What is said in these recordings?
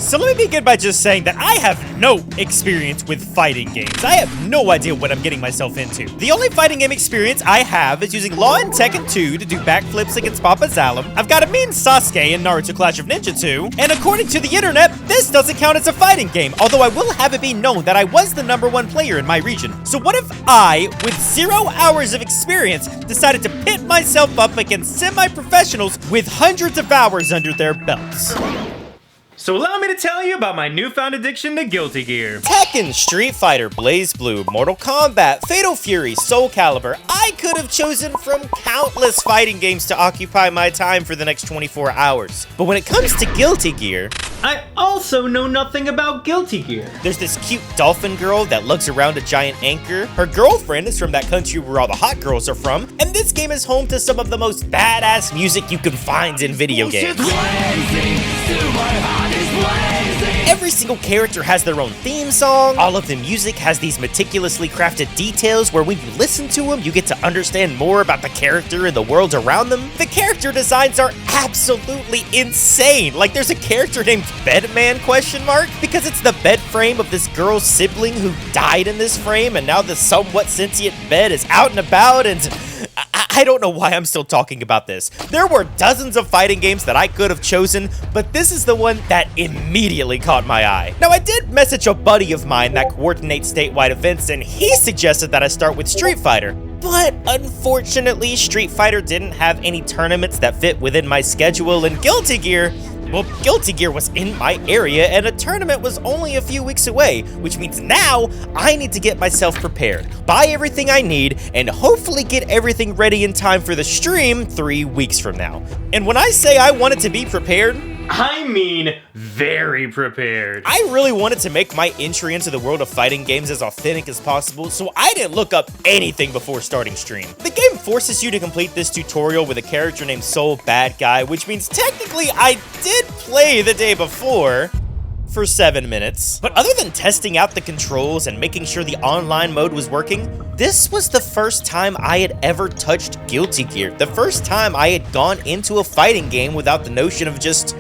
So let me begin by just saying that I have no experience with fighting games. I have no idea what I'm getting myself into. The only fighting game experience I have is using Law in Tekken 2 to do backflips against Papa Xalem. I've got a mean Sasuke in Naruto Clash of Ninja 2, and according to the internet, this doesn't count as a fighting game, although I will have it be known that I was the #1 player in my region. So what if I, with 0 hours of experience, decided to pit myself up against semi-professionals with hundreds of hours under their belts? So allow me to tell you about my newfound addiction to Guilty Gear. Tekken, Street Fighter, Blaze Blue, Mortal Kombat, Fatal Fury, Soul Calibur. I could have chosen from countless fighting games to occupy my time for the next 24 hours. But when it comes to Guilty Gear, I also know nothing about Guilty Gear. there's this cute dolphin girl that lugs around a giant anchor. Her girlfriend is from that country where all the hot girls are from. And this game is home to some of the most badass music you can find in video games. Every single character has their own theme song. All of the music has these meticulously crafted details where when you listen to them, you get to understand more about the character and the world around them. The character designs are absolutely insane. Like there's a character named Bedman ? Because it's the bed frame of this girl's sibling who died in this frame, and now the somewhat sentient bed is out and about, and I don't know why I'm still talking about this. There were dozens of fighting games that I could have chosen, but this is the one that immediately caught my eye. Now, I did message a buddy of mine that coordinates statewide events, and he suggested that I start with Street Fighter. But unfortunately, Street Fighter didn't have any tournaments that fit within my schedule, and Guilty Gear was in my area, and a tournament was only a few weeks away, which means now I need to get myself prepared, buy everything I need, and hopefully get everything ready in time for the stream 3 weeks from now. And when I say I wanted to be prepared, I mean very prepared. I really wanted to make my entry into the world of fighting games as authentic as possible, so I didn't look up anything before starting stream. The game forces you to complete this tutorial with a character named Soul Bad Guy, which means technically I did play the day before for 7 minutes. But other than testing out the controls and making sure the online mode was working, this was the first time I had ever touched Guilty Gear. The first time I had gone into a fighting game without the notion of just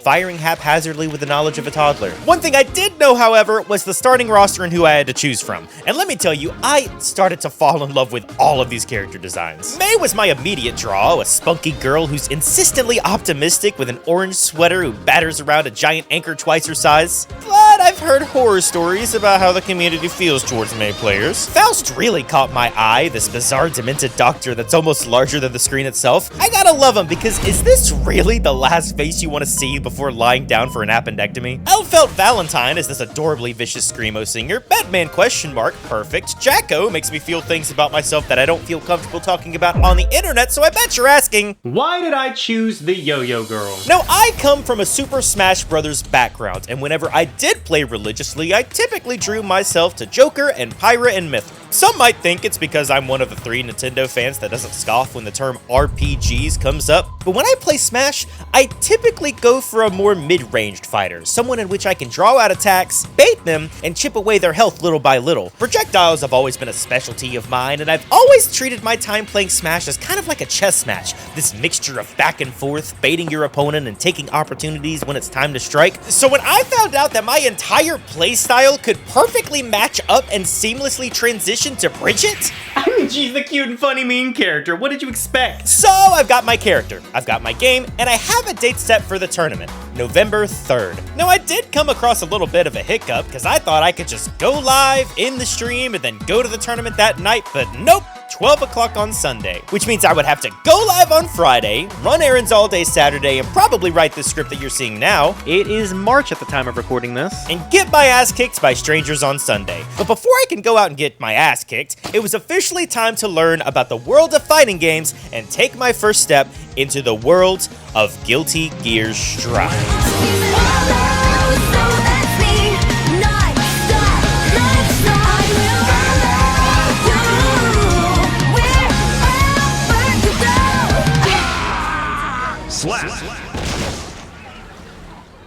firing haphazardly with the knowledge of a toddler. One thing I did know, however, was the starting roster and who I had to choose from. And let me tell you, I started to fall in love with all of these character designs. Mei was my immediate draw, a spunky girl who's insistently optimistic with an orange sweater who batters around a giant anchor twice her size. But I've heard horror stories about how the community feels towards Mei players. Faust really caught my eye, this bizarre demented doctor that's almost larger than the screen itself. I gotta love him because is this really the last face you want to see before lying down for an appendectomy? Elfelt Valentine is this adorably vicious screamo singer. Batman ? Perfect. Jacko makes me feel things about myself that I don't feel comfortable talking about on the internet, so I bet you're asking, why did I choose the Yo-Yo Girl? Now, I come from a Super Smash Bros. Background, and whenever I did play religiously, I typically drew myself to Joker and Pyra and Mithril. Some might think it's because I'm one of the 3 Nintendo fans that doesn't scoff when the term RPGs comes up, but when I play Smash, I typically go for a more mid-ranged fighter, someone in which I can draw out attacks, bait them, and chip away their health little by little. Projectiles have always been a specialty of mine, and I've always treated my time playing Smash as kind of like a chess match, this mixture of back and forth, baiting your opponent and taking opportunities when it's time to strike. So when I found out that my entire playstyle could perfectly match up and seamlessly transition to Bridget, I mean, she's the cute and funny mean character. What did you expect? So I've got my character, I've got my game, and I have a date set for the tournament, November 3rd. Now, I did come across a little bit of a hiccup because I thought I could just go live in the stream and then go to the tournament that night, but nope. 12 o'clock on Sunday, which means I would have to go live on Friday, run errands all day Saturday, and probably write this script that you're seeing now. It is March at the time of recording this. And get my ass kicked by strangers on Sunday. But before I can go out and get my ass kicked, it was officially time to learn about the world of fighting games and take my first step into the world of Guilty Gear Strive.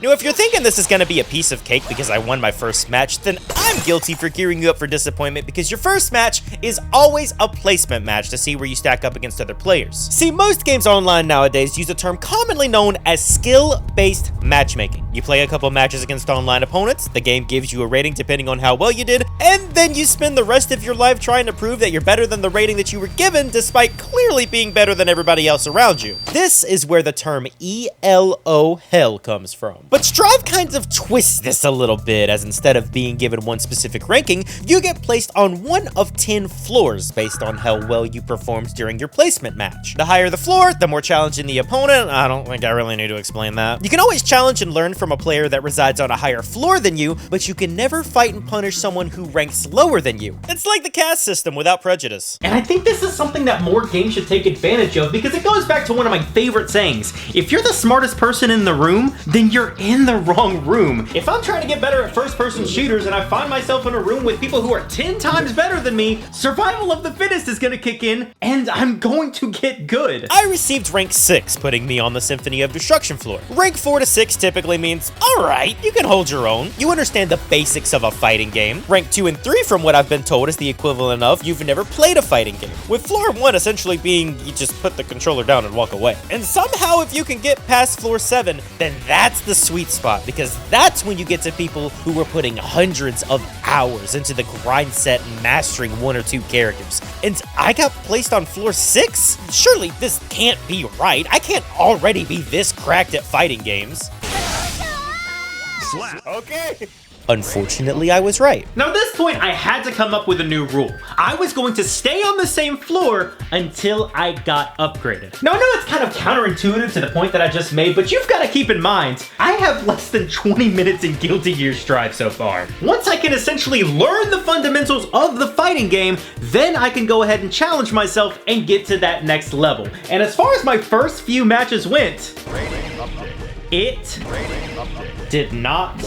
Now, if you're thinking this is gonna be a piece of cake because I won my first match, then I'm guilty for gearing you up for disappointment because your first match is always a placement match to see where you stack up against other players. See, most games online nowadays use a term commonly known as skill-based matchmaking. You play a couple matches against online opponents, the game gives you a rating depending on how well you did, and then you spend the rest of your life trying to prove that you're better than the rating that you were given despite clearly being better than everybody else around you. This is where the term ELO hell comes from. But Strive kind of twists this a little bit, as instead of being given one specific ranking, you get placed on one of 10 floors based on how well you performed during your placement match. The higher the floor, the more challenging the opponent. I don't think I really need to explain that. You can always challenge and learn from a player that resides on a higher floor than you, but you can never fight and punish someone who ranks lower than you. It's like the caste system without prejudice. And I think this is something that more games should take advantage of because it goes back to one of my favorite sayings. If you're the smartest person in the room, then you're in the wrong room. If I'm trying to get better at first-person shooters and I find myself in a room with people who are 10 times better than me, survival of the fittest is gonna kick in and I'm going to get good. I received rank 6, putting me on the Symphony of Destruction floor. Rank 4 to 6 typically means, alright, you can hold your own. You understand the basics of a fighting game. Rank 2 and 3, from what I've been told, is the equivalent of you've never played a fighting game, with floor 1 essentially being you just put the controller down and walk away. And somehow if you can get past floor 7, then that's the sweet spot, because that's when you get to people who were putting hundreds of hours into the grind set and mastering one or two characters. And I got placed on floor 6? Surely this can't be right. I can't already be this cracked at fighting games. Slap. Okay. Unfortunately, I was right. Now at this point, I had to come up with a new rule. I was going to stay on the same floor until I got upgraded. Now I know it's kind of counterintuitive to the point that I just made, but you've got to keep in mind, I have less than 20 minutes in Guilty Gear Strive so far. Once I can essentially learn the fundamentals of the fighting game, then I can go ahead and challenge myself and get to that next level. And as far as my first few matches went, it did not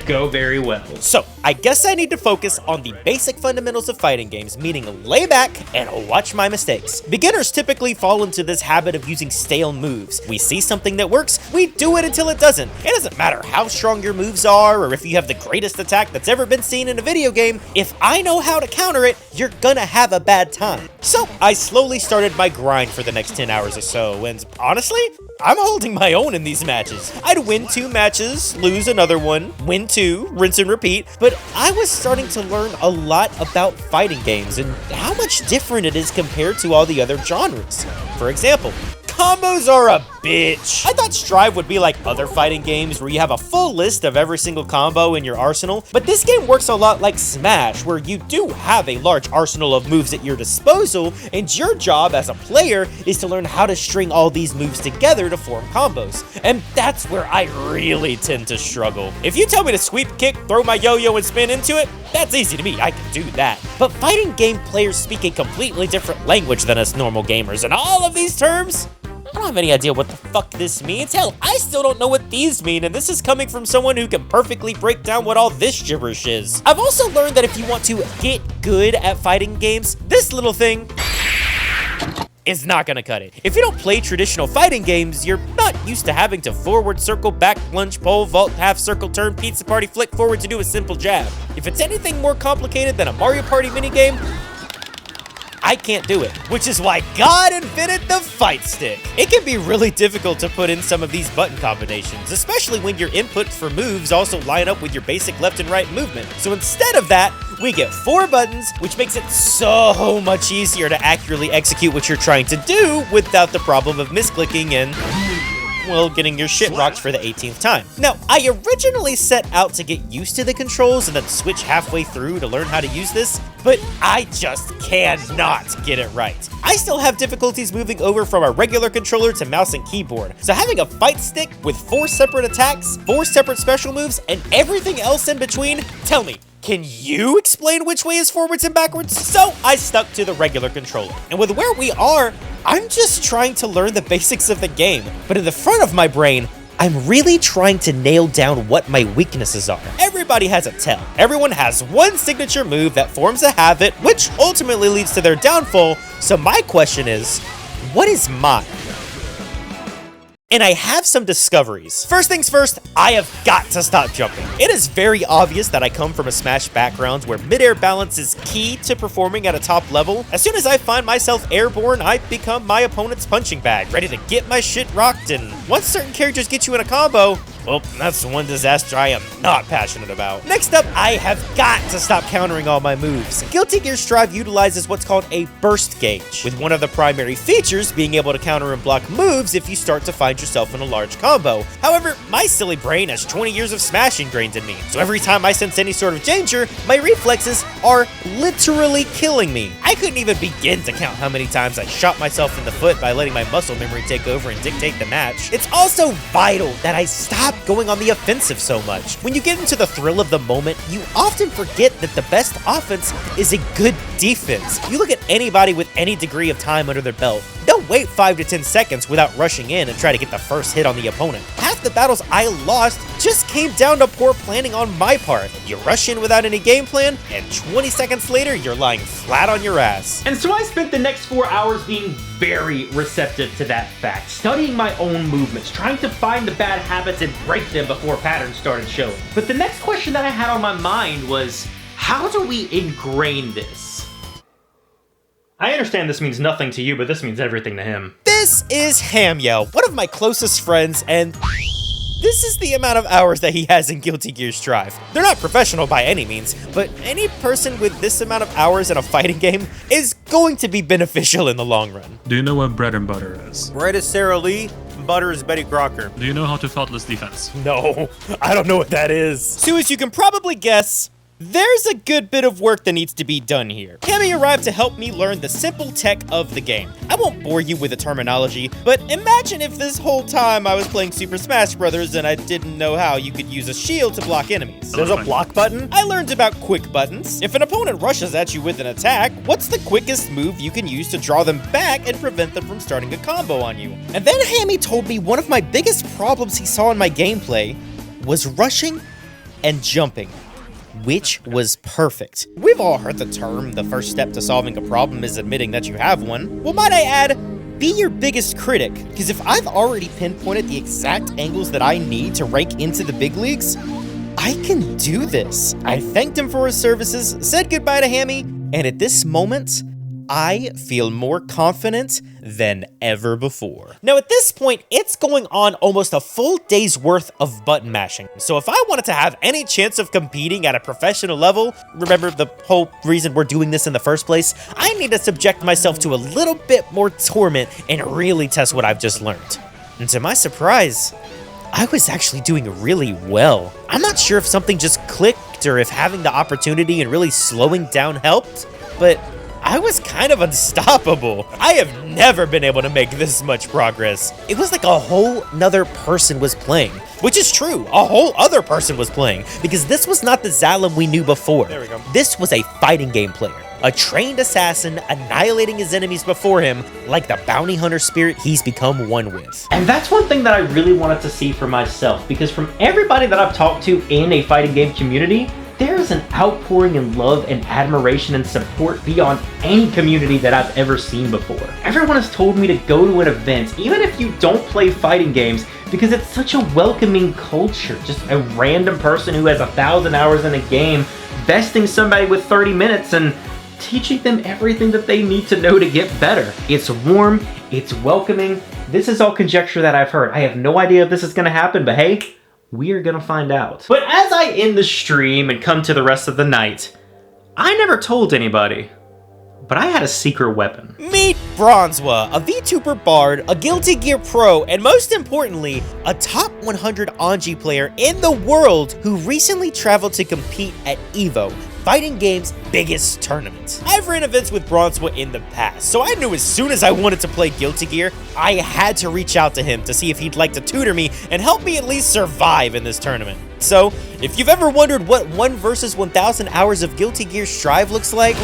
go very well. So, I guess I need to focus on the basic fundamentals of fighting games, meaning lay back and watch my mistakes. Beginners typically fall into this habit of using stale moves. We see something that works, we do it until it doesn't. It doesn't matter how strong your moves are or if you have the greatest attack that's ever been seen in a video game. If I know how to counter it, you're gonna have a bad time. So, I slowly started my grind for the next 10 hours or so, and honestly, I'm holding my own in these matches. I'd win 2 matches, lose another one, win 2, rinse and repeat, but I was starting to learn a lot about fighting games and how much different it is compared to all the other genres. For example, combos are a bitch. I thought Strive would be like other fighting games where you have a full list of every single combo in your arsenal, but this game works a lot like Smash, where you do have a large arsenal of moves at your disposal, and your job as a player is to learn how to string all these moves together to form combos. And that's where I really tend to struggle. If you tell me to sweep kick, throw my yo-yo, and spin into it, that's easy to me, I can do that. But fighting game players speak a completely different language than us normal gamers, and all of these terms, I don't have any idea what the fuck this means. Hell, I still don't know what these mean, and this is coming from someone who can perfectly break down what all this gibberish is. I've also learned that if you want to get good at fighting games, this little thing is not gonna cut it. If you don't play traditional fighting games, you're not used to having to forward circle, back lunge, pole, vault, half circle, turn, pizza party, flick forward to do a simple jab. If it's anything more complicated than a Mario Party minigame, I can't do it, which is why God invented the fight stick. It can be really difficult to put in some of these button combinations, especially when your inputs for moves also line up with your basic left and right movement. So instead of that, we get 4 buttons, which makes it so much easier to accurately execute what you're trying to do without the problem of misclicking and, well, getting your shit rocked for the 18th time. Now, I originally set out to get used to the controls and then switch halfway through to learn how to use this, but I just cannot get it right. I still have difficulties moving over from a regular controller to mouse and keyboard, so having a fight stick with 4 separate attacks, 4 separate special moves, and everything else in between, tell me, can you explain which way is forwards and backwards? So I stuck to the regular controller. And with where we are, I'm just trying to learn the basics of the game. But in the front of my brain, I'm really trying to nail down what my weaknesses are. Everybody has a tell. Everyone has one signature move that forms a habit, which ultimately leads to their downfall. So my question is, what is mine? and I have some discoveries. First things first, I have got to stop jumping. It is very obvious that I come from a Smash background where midair balance is key to performing at a top level. As soon as I find myself airborne, I become my opponent's punching bag, ready to get my shit rocked, and once certain characters get you in a combo, well, that's one disaster I am not passionate about. Next up, I have got to stop countering all my moves. Guilty Gear Strive utilizes what's called a burst gauge, with one of the primary features being able to counter and block moves if you start to find yourself in a large combo. However, my silly brain has 20 years of Smash ingrained in me, so every time I sense any sort of danger, my reflexes are literally killing me. I couldn't even begin to count how many times I shot myself in the foot by letting my muscle memory take over and dictate the match. It's also vital that I stop going on the offensive so much. When you get into the thrill of the moment, you often forget that the best offense is a good defense. You look at anybody with any degree of time under their belt, they'll wait 5 to 10 seconds without rushing in and try to get the first hit on the opponent. Half the battles I lost just came down to poor planning on my part. You rush in without any game plan, and 20 seconds later, you're lying flat on your ass. And so I spent the next 4 hours being very receptive to that fact, studying my own movements, trying to find the bad habits and break them before patterns started showing. But the next question that I had on my mind was, how do we ingrain this? I understand this means nothing to you, but this means everything to him. This is Hamyel, one of my closest friends, and this is the amount of hours that he has in Guilty Gear Strive. They're not professional by any means, but any person with this amount of hours in a fighting game is going to be beneficial in the long run. Do you know what bread and butter is? Bread is Sarah Lee, butter is Betty Crocker. Do you know how to faultless defense? No, I don't know what that is. So as you can probably guess, there's a good bit of work that needs to be done here. Cammy arrived to help me learn the simple tech of the game. I won't bore you with the terminology, but imagine if this whole time I was playing Super Smash Bros. And I didn't know how you could use a shield to block enemies. There's a block button? I learned about quick buttons. If an opponent rushes at you with an attack, what's the quickest move you can use to draw them back and prevent them from starting a combo on you? And then Hammy told me one of my biggest problems he saw in my gameplay was rushing and jumping, which was perfect. We've all heard the term, the first step to solving a problem is admitting that you have one. Well, might I add, be your biggest critic, because if I've already pinpointed the exact angles that I need to rank into the big leagues, I can do this. I thanked him for his services, said goodbye to Hammy, and at this moment, I feel more confident than ever before. Now at this point, it's going on almost a full day's worth of button mashing. So if I wanted to have any chance of competing at a professional level, remember the whole reason we're doing this in the first place, I need to subject myself to a little bit more torment and really test what I've just learned. And to my surprise, I was actually doing really well. I'm not sure if something just clicked or if having the opportunity and really slowing down helped, but I was kind of unstoppable. I have never been able to make this much progress. It was like a whole nother person was playing, which is true. A whole other person was playing because this was not the Xalem we knew before. There we go. This was a fighting game player, a trained assassin annihilating his enemies before him like the bounty hunter spirit he's become one with. And that's one thing that I really wanted to see for myself, because from everybody that I've talked to in a fighting game community, there is an outpouring in love and admiration and support beyond any community that I've ever seen before. Everyone has told me to go to an event, even if you don't play fighting games, because it's such a welcoming culture. Just a random person who has 1,000 hours in a game, besting somebody with 30 minutes and teaching them everything that they need to know to get better. It's warm, it's welcoming. This is all conjecture that I've heard. I have no idea if this is gonna happen, but hey, we are gonna find out. But as I end the stream and come to the rest of the night, I never told anybody, but I had a secret weapon. Meet Bronzwa, a VTuber bard, a Guilty Gear pro, and most importantly, a top 100 Anji player in the world who recently traveled to compete at EVO, fighting game's biggest tournament. I've ran events with Bronzwa in the past, so I knew as soon as I wanted to play Guilty Gear, I had to reach out to him to see if he'd like to tutor me and help me at least survive in this tournament. So, if you've ever wondered what 1 versus 1,000 hours of Guilty Gear Strive looks like,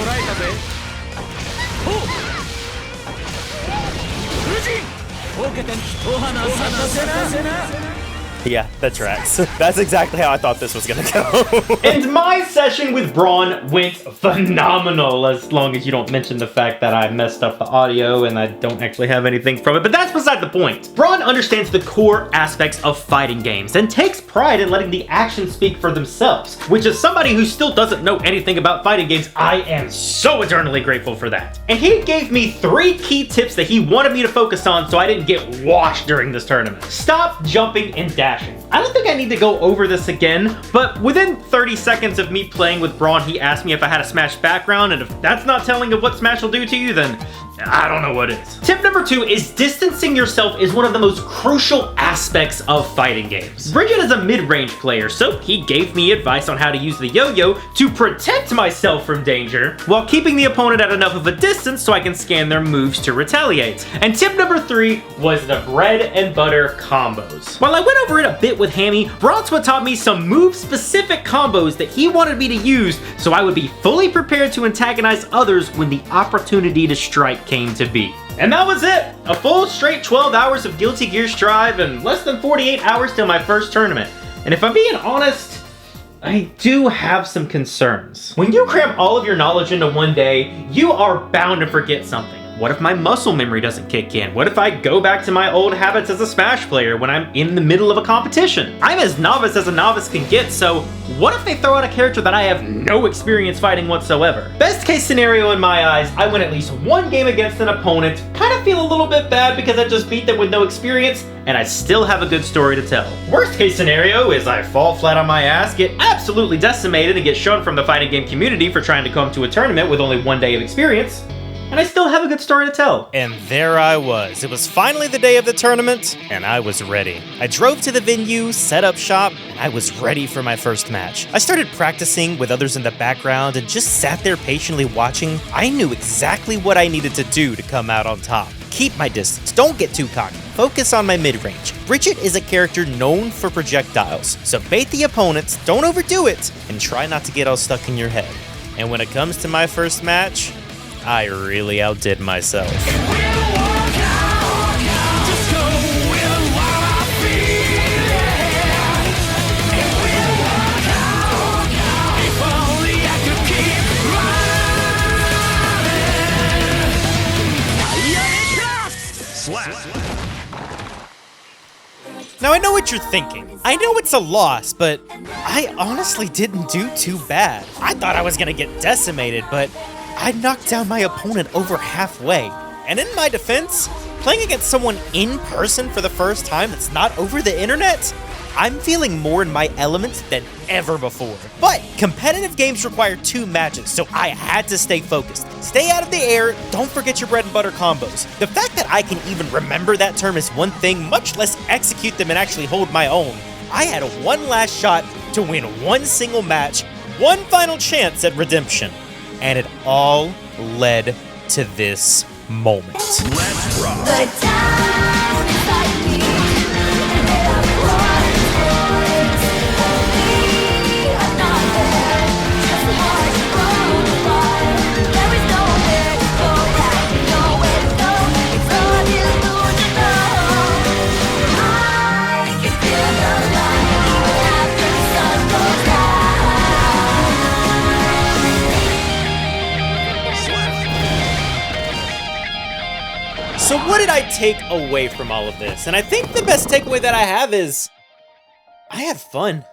Yeah, that tracks. That's exactly how I thought this was gonna go. And my session with Braun went phenomenal, as long as you don't mention the fact that I messed up the audio and I don't actually have anything from it, but that's beside the point. Braun understands the core aspects of fighting games and takes pride in letting the actions speak for themselves, which as somebody who still doesn't know anything about fighting games, I am so eternally grateful for that. And he gave me 3 key tips that he wanted me to focus on so I didn't get washed during this tournament. Stop jumping and dashing. I don't think I need to go over this again, but within 30 seconds of me playing with Braun, he asked me if I had a Smash background, and if that's not telling of what Smash will do to you, then I don't know what is. Tip number 2 is distancing yourself is one of the most crucial aspects of fighting games. Bridget is a mid-range player, so he gave me advice on how to use the yo-yo to protect myself from danger, while keeping the opponent at enough of a distance so I can scan their moves to retaliate. And tip number 3 was the bread and butter combos. While I went over it a bit with Hammy, Bronzwa taught me some move-specific combos that he wanted me to use so I would be fully prepared to antagonize others when the opportunity to strike came to be. And that was it! A full straight 12 hours of Guilty Gear Strive and less than 48 hours till my first tournament. And if I'm being honest, I do have some concerns. When you cram all of your knowledge into one day, you are bound to forget something. What if my muscle memory doesn't kick in? What if I go back to my old habits as a Smash player when I'm in the middle of a competition? I'm as novice as a novice can get, so what if they throw out a character that I have no experience fighting whatsoever? Best case scenario in my eyes, I win at least 1 game against an opponent, kind of feel a little bit bad because I just beat them with no experience, and I still have a good story to tell. Worst case scenario is I fall flat on my ass, get absolutely decimated, and get shunned from the fighting game community for trying to come to a tournament with only 1 day of experience. And I still have a good story to tell. And there I was. It was finally the day of the tournament, and I was ready. I drove to the venue, set up shop, and I was ready for my first match. I started practicing with others in the background and just sat there patiently watching. I knew exactly what I needed to do to come out on top. Keep my distance, don't get too cocky, focus on my mid-range. Bridget is a character known for projectiles, so bait the opponents, don't overdo it, and try not to get all stuck in your head. And when it comes to my first match, I really outdid myself. Now I know what you're thinking. I know it's a loss, but I honestly didn't do too bad. I thought I was gonna get decimated, but I knocked down my opponent over halfway. And in my defense, playing against someone in person for the first time that's not over the internet, I'm feeling more in my element than ever before. But competitive games require 2 matches, so I had to stay focused. Stay out of the air, don't forget your bread and butter combos. The fact that I can even remember that term is one thing, much less execute them and actually hold my own. I had 1 last shot to win 1 single match, 1 final chance at redemption. And it all led to this moment. Let's rock. The town is like me, and there are boys, only another, just like road apart. There is nowhere to go back, nowhere to go, it's all illusional. I can feel the light, even after the sun goes down. So what did I take away from all of this? And I think the best takeaway that I have is I had fun.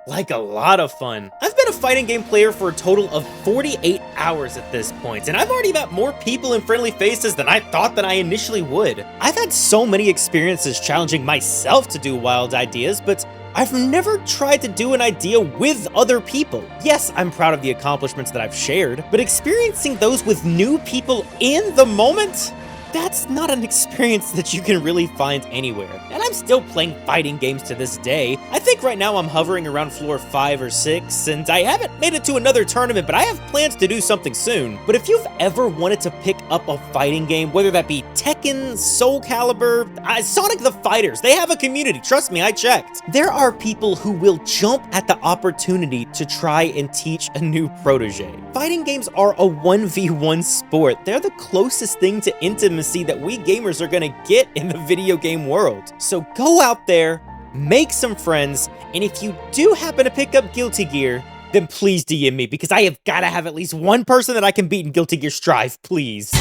Like a lot of fun. I've been a fighting game player for a total of 48 hours at this point, and I've already met more people and friendly faces than I thought that I initially would. I've had so many experiences challenging myself to do wild ideas, but I've never tried to do an idea with other people. Yes, I'm proud of the accomplishments that I've shared, but experiencing those with new people in the moment? That's not an experience that you can really find anywhere. And I'm still playing fighting games to this day. I think right now I'm hovering around floor 5 or 6, and I haven't made it to another tournament, but I have plans to do something soon. But if you've ever wanted to pick up a fighting game, whether that be Tekken, Soul Calibur, Sonic the Fighters, they have a community, trust me, I checked. There are people who will jump at the opportunity to try and teach a new protege. Fighting games are a 1v1 sport. They're the closest thing to intimacy that we gamers are gonna get in the video game world. So go out there, make some friends, and if you do happen to pick up Guilty Gear, then please DM me, because I have got to have at least one person that I can beat in Guilty Gear Strive, please.